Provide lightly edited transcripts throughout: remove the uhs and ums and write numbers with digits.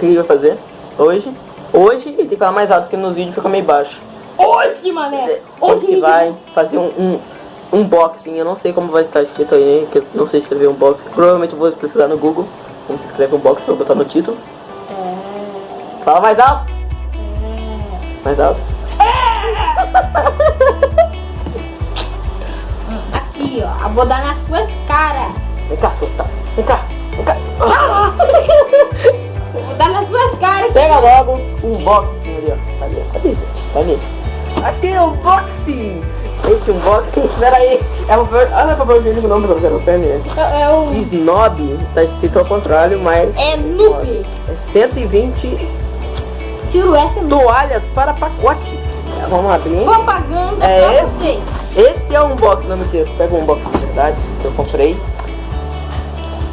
que vai fazer hoje. Hoje ele tem que falar mais alto, porque nos vídeos fica meio baixo. Hoje, mané! Hoje ele vai fazer um unboxing. Eu não sei como vai estar escrito aí, que eu não sei escrever unboxing. Provavelmente eu vou precisar no Google como se escreve unboxing, vou botar no título. Fala mais alto. Mais alto. Aqui, ó. Eu vou dar nas suas caras. Vem cá, solta. Vem cá. Vem cá. Eu vou dar nas suas caras. Pega logo o unboxing ali, ó. Cadê? Cadê, gente? Tá ali. Aqui é o unboxing. Esse unboxing, espera aí. Olha pra ver o nome do garoto. É o... Snob. Tá escrito ao contrário, mas... É noob. É 120 Tiro essa mesmo. toalhas para pacote. Vamos abrir. Propaganda pra esse. vocês. Esse é o unboxing, não mentira. Pega o unboxing de verdade que eu comprei.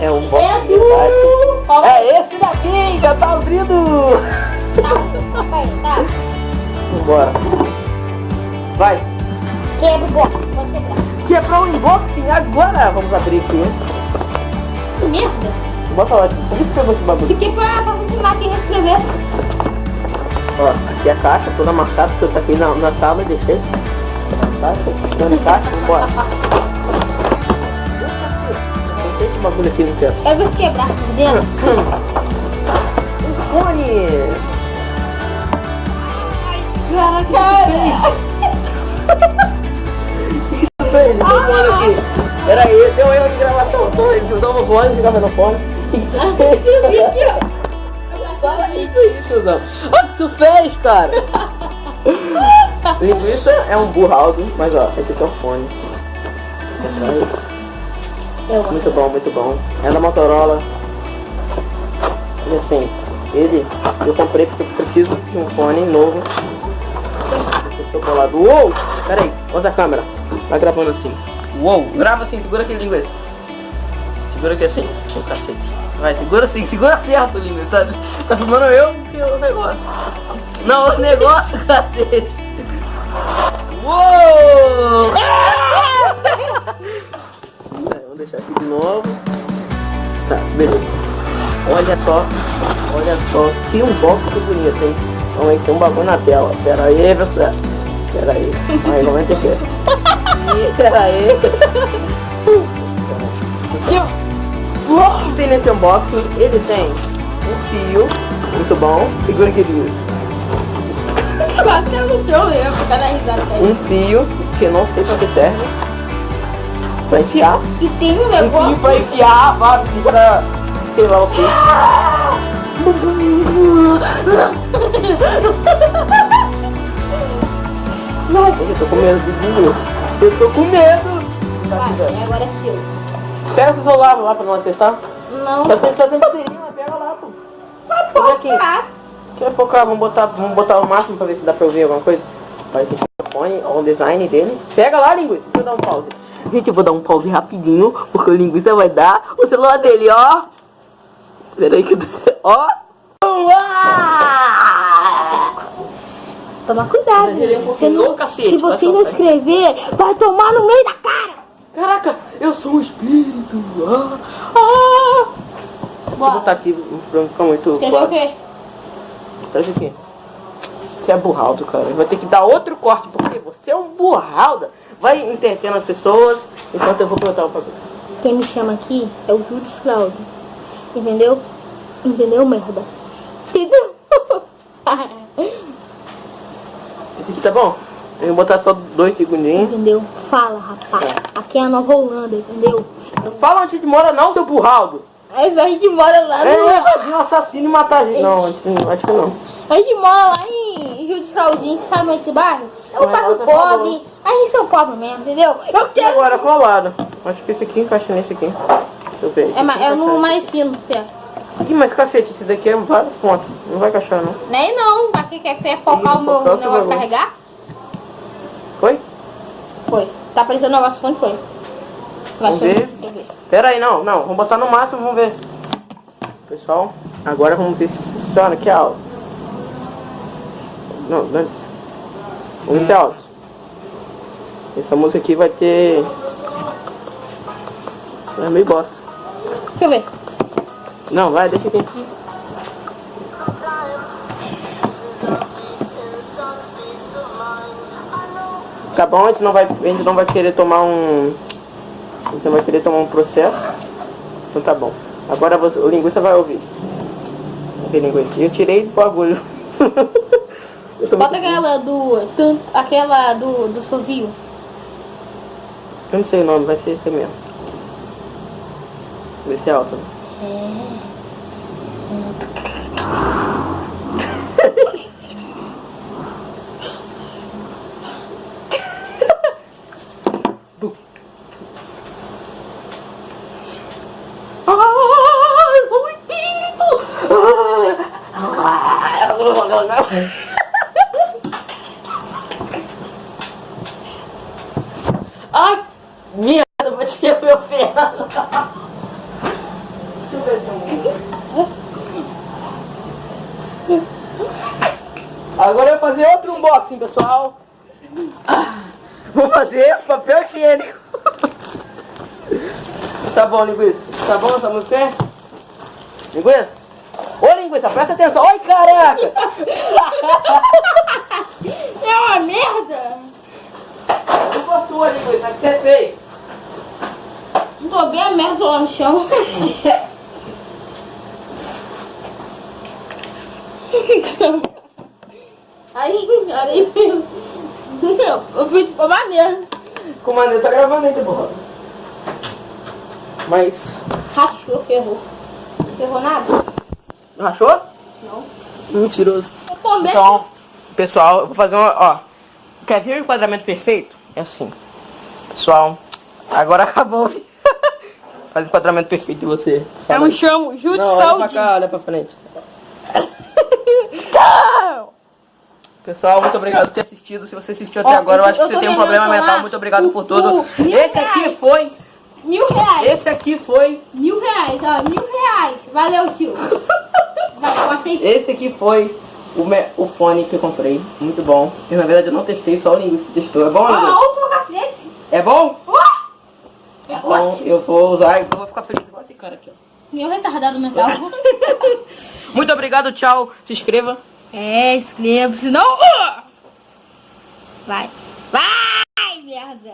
É o unboxing de verdade. É esse daqui, já tá abrindo. Tá. Vambora. Vai. Quebra o box. Pode quebrar. Quebrar o unboxing agora. Vamos abrir aqui. Que merda. Bota lá. Como escreveu esse bagulho? Isso aqui é pra assassinar quem não escrever. Ó, aqui é a caixa, toda amassada, porque eu taquei na sala e deixei. Tá, tô caixa, vambora. Tem esse bagulho aqui, não quero. Eu vou quebrar por dentro. Um fone! Cara. Isso fez, deu fone aqui. Pera aí, deu erro de gravação. Ele deu um fone, ficava no fone. O que você fez? Para isso aí, tiozão. Ah, tu fez, cara! Linguiça é um burraldo, mas ó, esse aqui é o fone. Muito bom, muito bom. É da Motorola. E assim, eu comprei porque eu preciso de um fone novo. Eu tô colado. Uou! Pera aí, outra câmera. Tá gravando assim. Uou! Grava assim, segura aqui, linguiça. Segura aqui assim. Ô, cacete. Vai, segura assim, segura certo, linguiça. Tá filmando eu que o negócio. Não, o negócio, cacete. Uou! Vamos deixar aqui de novo. Tá, beleza. Olha só que unboxing bonito, hein? Então aí tem um bagulho na tela. Pera aí, você. Pera aí. Aí, vamos entender. Pera aí. O que tem nesse unboxing? Ele tem um fio, muito bom. Segura aqui, Luiz. Quase que no show, eu ia ficar na risada. Um fio, que eu não sei pra que serve. Pra enfiar. E tem um Um negócio. fio pra enfiar, pra sei lá o que. Eu tô com medo de linguiça. Eu tô com medo. Vai, agora é seu. Pega o celular lá pra não acessar. Não. Tá sem bateria, mas pega lá, pô. Vai Olha aqui. focar. Quer focar? Vamos botar o máximo pra ver se dá pra ouvir alguma coisa. Vai esse telefone, olha o design dele. Pega lá, linguiça. Deixa eu dar um pause. Gente, eu vou dar um pause rapidinho, porque o linguiça vai dar o celular dele, ó. Peraí que... Ó. Toma cuidado. Se você não escrever, vai tomar no meio da cara. Caraca, eu sou um espírito. Vou botar aqui pra não ficar muito... Entendeu o quê? Traz aqui. Você é burraldo, cara. Vai ter que dar outro corte, porque você é um burraldo. Vai entretendo as pessoas, enquanto eu vou perguntar o bagulho. Quem me chama aqui é o Júlio Cláudio. Entendeu? Entendeu, merda? Entendeu? Esse aqui tá bom? Eu vou botar só 2 segundinhos. Entendeu? Fala, rapaz. Aqui é a Nova Holanda, entendeu? Não fala onde a gente mora não, seu burraldo. A gente mora lá no... É, vai um assassino e matar a gente. Não, acho que não. A gente mora lá em Júlio Claudinho, você sabe onde esse bairro? É um bairro você pobre. A gente são pobres mesmo, entendeu? Eu E quero... agora, qual lado? Acho que esse aqui encaixa nesse aqui. Deixa eu ver. É no mais fino, Pé. Ih, mas cacete, esse daqui é vários pontos. Não vai encaixar, não. Nem não. Pra que quer focar o meu focar o seu negócio bagulho. carregar? Foi? Foi. Tá aparecendo o negócio, onde foi? Vai Vamos ver. Pera aí, não. Vamos botar no máximo, vamos ver. Pessoal, agora vamos ver se funciona. Que é alto. Não, antes. Vamos ver se é alto. Essa música aqui vai ter... É meio bosta. Deixa eu ver. Não, vai, deixa aqui. Tá bom? A gente não vai querer tomar um... A gente não vai querer tomar um processo. Então tá bom. Agora o linguiça vai ouvir. Cadê linguiça? Eu tirei do bagulho. Bota aquela do sovio. Eu não sei o nome, vai ser esse mesmo. Vai ser alto. Ai, merda, bati meu ferro. Deixa eu ver se agora eu vou fazer outro unboxing, pessoal. Vou fazer papel higiênico. Tá bom, linguiça. Tá bom essa música? Linguiça? Ô, linguiça, presta atenção. Oi, caraca! É uma merda! Não sou sua, linguiça, que você fez. Não tô bem a merda lá no chão. Aí eu fiz com maneiro. Com maneiro, tá gravando aí, tá bom. Mas... Rachou, ferrou. Ferrou nada? Rachou? Não. Mentiroso. Eu tô bem. Então, pessoal, eu vou fazer uma... Ó, quer ver o enquadramento perfeito? É assim. Pessoal, agora acabou. Faz o enquadramento perfeito de você. É um chão, Júlio Não, olha pra Saúde. cá, olha pra frente. Pessoal, muito obrigado por ter assistido. Se você assistiu até agora, eu acho que você tem um problema mental. Muito obrigado por tudo. Esse aqui foi... R$1.000. Esse aqui foi... R$1.000, ó. R$1.000. Valeu, tio. Vai, passei. Esse aqui foi o fone que eu comprei. Muito bom. Eu, na verdade, eu não testei, só o linguiça que testou. É bom, linguiça? Ó, outro cacete. É bom? É Então, ótimo. eu vou usar e eu vou ficar feliz igual esse cara aqui, ó. Meu retardado mental. Muito obrigado, tchau. Se inscreva. Inscreva-se, não. Vai. Vai, merda.